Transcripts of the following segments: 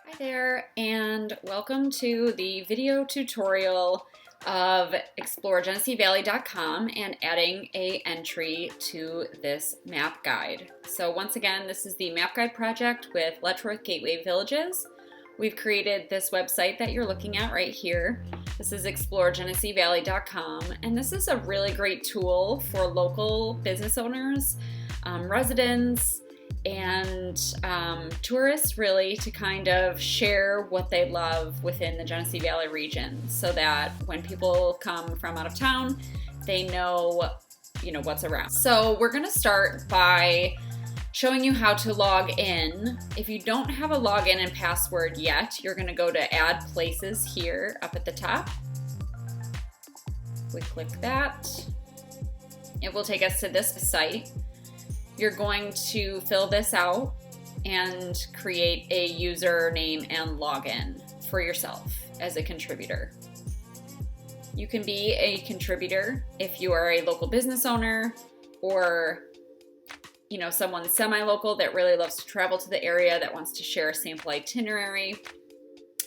Hi there, and welcome to the video tutorial of exploregenesevalley.com and adding an entry to this map guide. So once again, this is the map guide project with Letchworth Gateway Villages. We've created this website that you're looking at right here. This is exploregenesevalley.com, and this is a really great tool for local business owners, residents, and tourists really to kind of share what they love within the Genesee Valley region so that when people come from out of town, they know, what's around. So we're going to start by showing you how to log in. If you don't have a login and password yet, you're going to go to add places here up at the top. We click that. It will take us to this site. You're going to fill this out and create a username and login for yourself as a contributor. You can be a contributor if you are a local business owner or someone semi-local that really loves to travel to the area that wants to share a sample itinerary.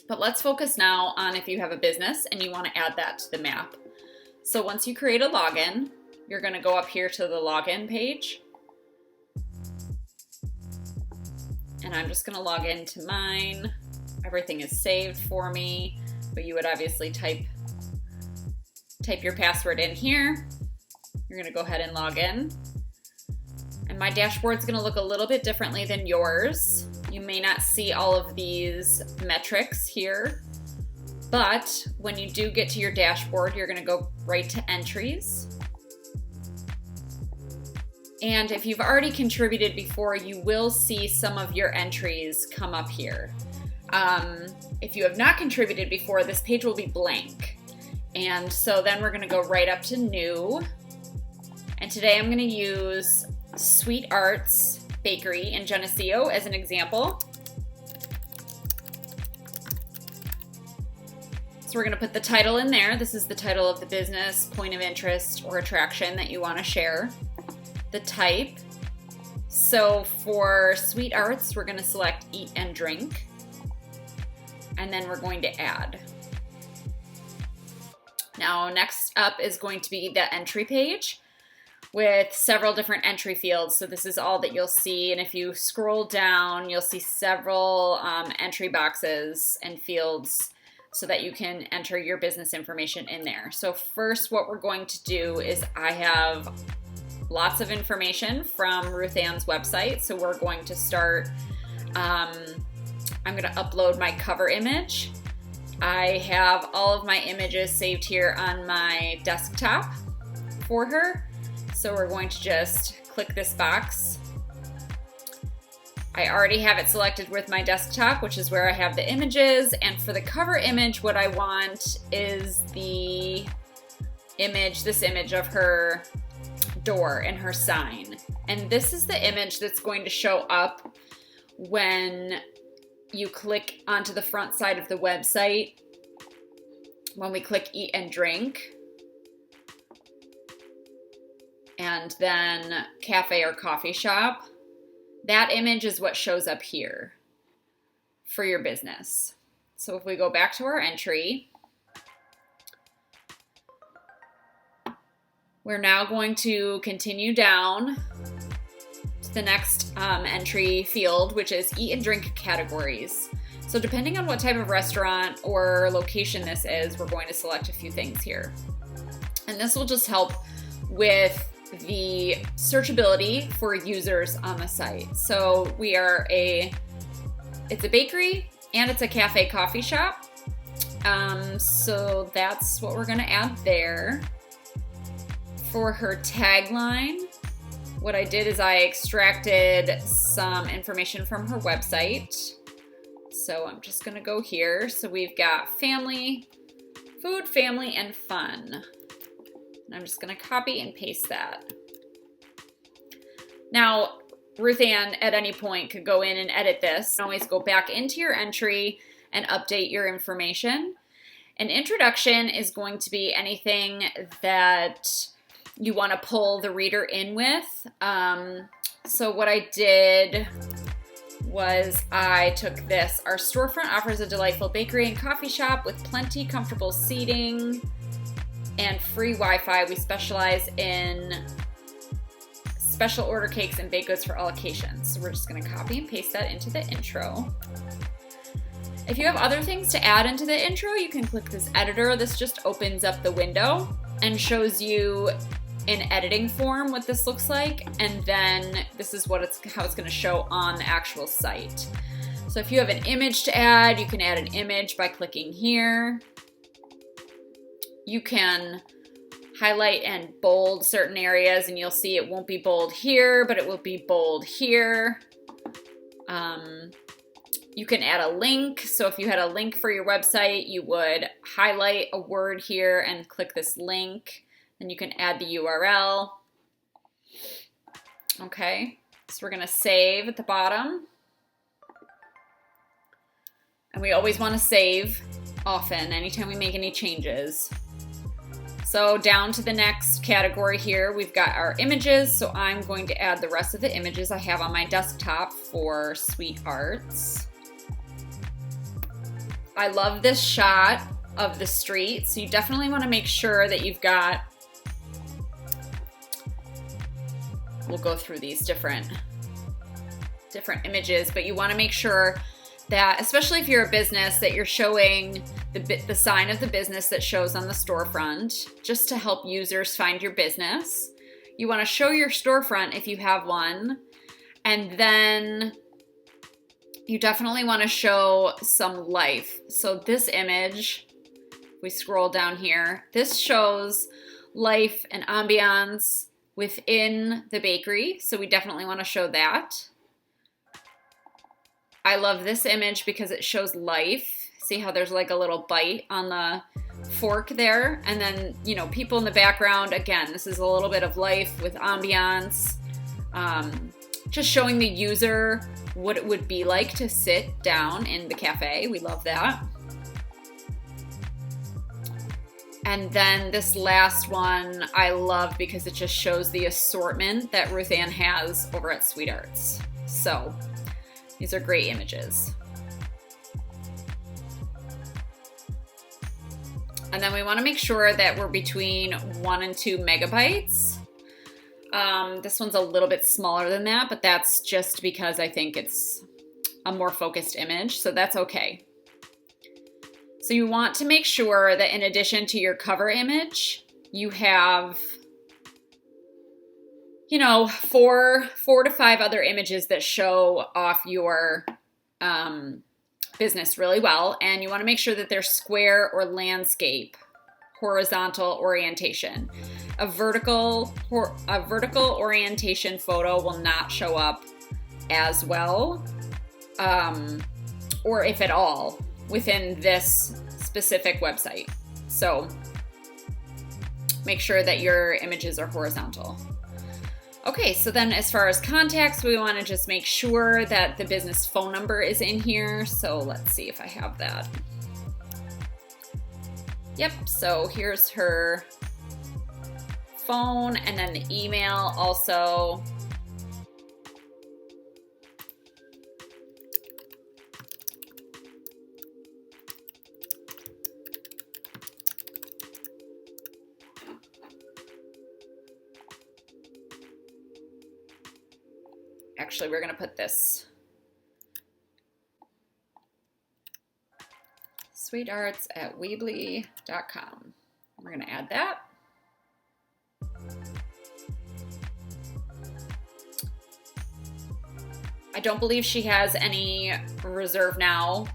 But let's focus now on if you have a business and you want to add that to the map. So once you create a login, you're going to go up here to the login page. And I'm just going to log into mine. Everything is saved for me, but you would obviously type your password in here. You're going to go ahead and log in. And my dashboard's going to look a little bit differently than yours. You may not see all of these metrics here, but when you do get to your dashboard, you're going to go right to entries. And if you've already contributed before, you will see some of your entries come up here. If you have not contributed before, this page will be blank. And so then we're going to go right up to new. And today I'm going to use Sweet Arts Bakery in Geneseo as an example. So we're going to put the title in there. This is the title of the business, point of interest, or attraction that you want to share. The type. So for Sweet Arts, we're going to select Eat and Drink. And then we're going to add. Now, next up is going to be the entry page with several different entry fields. So this is all that you'll see. And if you scroll down, you'll see several entry boxes and fields so that you can enter your business information in there. So first, what we're going to do is I have lots of information from Ruth Ann's website. So we're going to start, I'm going to upload my cover image. I have all of my images saved here on my desktop for her. So we're going to just click this box. I already have it selected with my desktop, which is where I have the images. And for the cover image, what I want is the image, this image of her door and her sign. And this is the image that's going to show up when you click onto the front side of the website. When we click Eat and Drink, and then cafe or coffee shop, that image is what shows up here for your business. So if we go back to our entry, we're now going to continue down to the next entry field, which is Eat and Drink categories. So depending on what type of restaurant or location this is, we're going to select a few things here. And this will just help with the searchability for users on the site. So it's a bakery and it's a cafe coffee shop. So that's what we're going to add there. For her tagline, what I did is I extracted some information from her website. So I'm just going to go here. So we've got family, food, family, and fun. And I'm just going to copy and paste that. Now, Ruth Ann at any point could go in and edit this. You can always go back into your entry and update your information. An introduction is going to be anything that you want to pull the reader in with. So what I did was I took this. Our storefront offers a delightful bakery and coffee shop with plenty comfortable seating and free Wi-Fi. We specialize in special order cakes and baked goods for all occasions. So we're just going to copy and paste that into the intro. If you have other things to add into the intro, you can click this editor. This just opens up the window and shows you in editing form what this looks like, and then this is how it's going to show on the actual site. So if you have an image to add, you can add an image by clicking here. You can highlight and bold certain areas, and you'll see it won't be bold here, but it will be bold here. You can add a link. So if you had a link for your website, you would highlight a word here and click this link. Then you can add the URL. Okay, so we're gonna save at the bottom. And we always wanna save often, anytime we make any changes. So down to the next category here, we've got our images. So I'm going to add the rest of the images I have on my desktop for Sweet Arts. I love this shot of the street. So you definitely want to make sure that you've got, we'll go through these different images, but you want to make sure that, especially if you're a business, that you're showing the sign of the business that shows on the storefront, just to help users find your business. You want to show your storefront if you have one, and then you definitely want to show some life. So this image, if we scroll down here, this shows life and ambiance within the bakery. So we definitely want to show that. I love this image because it shows life. See how there's like a little bite on the fork there? And then, you know, people in the background. Again, this is a little bit of life with ambiance. Just showing the user what it would be like to sit down in the cafe. We love that. And then this last one I love because it just shows the assortment that Ruth Ann has over at Sweet Arts. So these are great images. And then we want to make sure that we're between 1 and 2 megabytes. This one's a little bit smaller than that, but that's just because I think it's a more focused image, so that's okay. So you want to make sure that in addition to your cover image, you have, you know, 4 to 5 other images that show off your business really well. And you want to make sure that they're square or landscape, horizontal orientation. A vertical orientation photo will not show up as well, or if at all, within this specific website. So make sure that your images are horizontal. Okay, so then as far as contacts, we want to just make sure that the business phone number is in here. So let's see if I have that. Yep, so here's her phone, and then the email also. Actually, we're going to put this sweetarts@weebly.com. We're going to add that. I don't believe she has any reserve now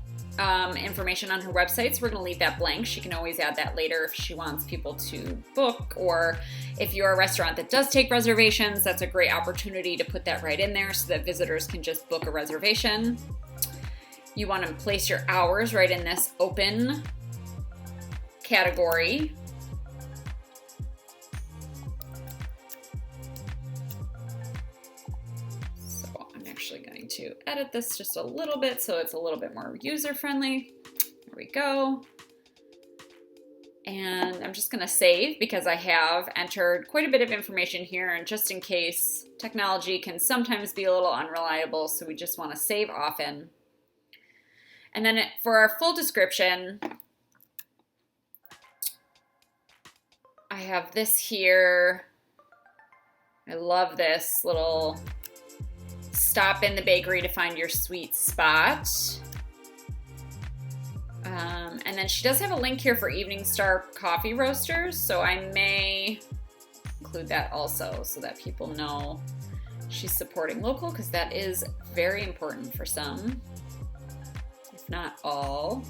information on her website, so we're going to leave that blank. She can always add that later if she wants people to book, or if you're a restaurant that does take reservations, that's a great opportunity to put that right in there so that visitors can just book a reservation. You want to place your hours right in this open category. Going to edit this just a little bit so it's a little bit more user-friendly. There we go. And I'm just gonna save because I have entered quite a bit of information here, and just in case, technology can sometimes be a little unreliable, so we just wanna save often. And then for our full description, I have this here. I love this little stop in the bakery to find your sweet spot. And then she does have a link here for Evening Star coffee roasters, so I may include that also so that people know she's supporting local, because that is very important for some, if not all.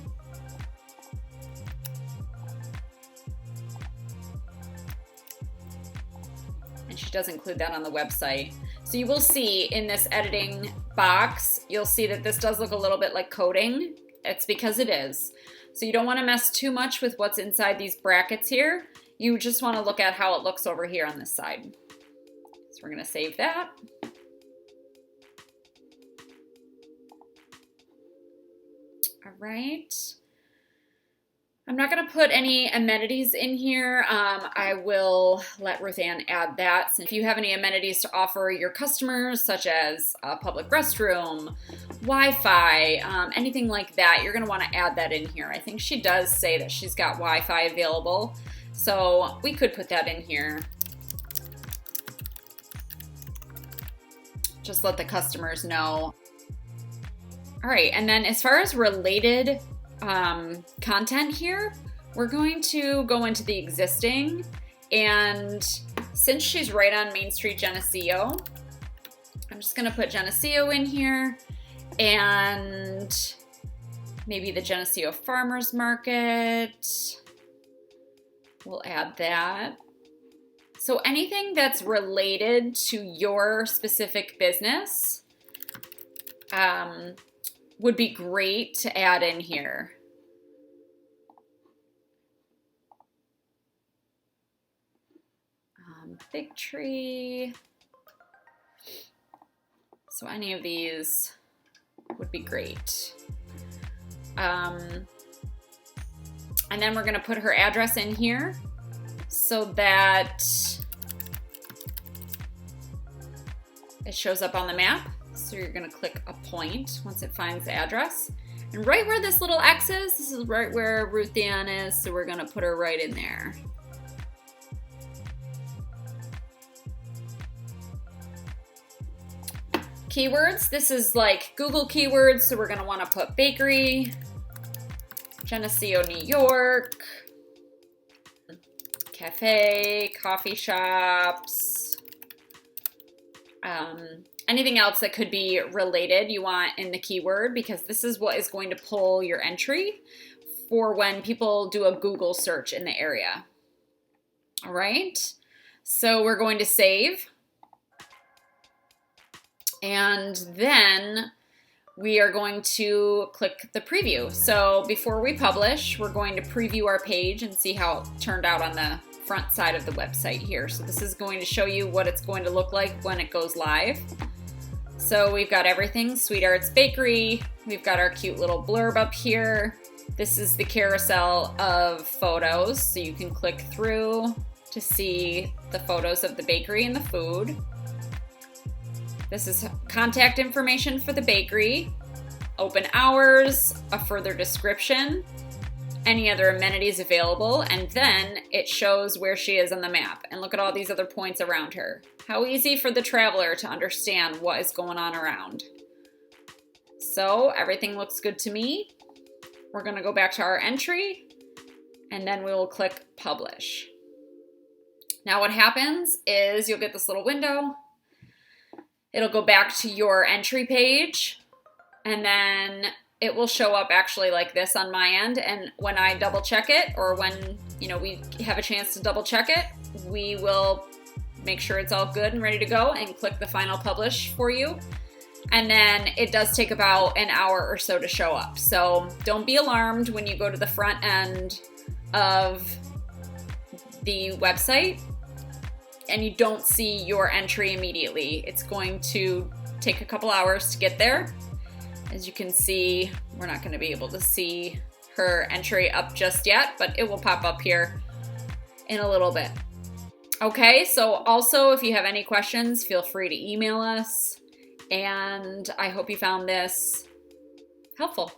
And she does include that on the website. So you will see in this editing box, you'll see that this does look a little bit like coding. It's because it is. So you don't want to mess too much with what's inside these brackets here. You just want to look at how it looks over here on this side. So we're going to save that. All right. I'm not going to put any amenities in here. I will let Ruth Ann add that. So if you have any amenities to offer your customers, such as a public restroom, Wi-Fi, anything like that, you're going to want to add that in here. I think she does say that she's got Wi-Fi available, so we could put that in here. Just let the customers know. All right, and then as far as related content here, we're going to go into the existing, and since she's right on Main Street Geneseo, I'm just gonna put Geneseo in here, and maybe the Geneseo Farmers Market. We'll add that. So anything that's related to your specific business would be great to add in here. Fig tree. So any of these would be great. And then we're gonna put her address in here so that it shows up on the map. So you're gonna click a point once it finds the address. And right where this little X is, this is right where Ruth Ann is, so we're gonna put her right in there. Keywords, this is like Google keywords, so we're gonna wanna put bakery, Geneseo, New York, cafe, coffee shops, anything else that could be related you want in the keyword, because this is what is going to pull your entry for when people do a Google search in the area. All right, so we're going to save. And then we are going to click the preview. So before we publish, we're going to preview our page and see how it turned out on the front side of the website here. So this is going to show you what it's going to look like when it goes live. So we've got everything, Sweet Arts Bakery. We've got our cute little blurb up here. This is the carousel of photos. So you can click through to see the photos of the bakery and the food. This is contact information for the bakery, open hours, a further description, any other amenities available, and then it shows where she is on the map. And look at all these other points around her. How easy for the traveler to understand what is going on around. So everything looks good to me. We're gonna go back to our entry, and then we will click publish. Now what happens is you'll get this little window. It'll go back to your entry page, and then it will show up actually like this on my end. And when I double check it, or when we have a chance to double check it, we will make sure it's all good and ready to go and click the final publish for you. And then it does take about an hour or so to show up. So don't be alarmed when you go to the front end of the website and you don't see your entry immediately. It's going to take a couple hours to get there. As you can see, we're not going to be able to see her entry up just yet, but it will pop up here in a little bit. Okay, so also if you have any questions, feel free to email us, and I hope you found this helpful.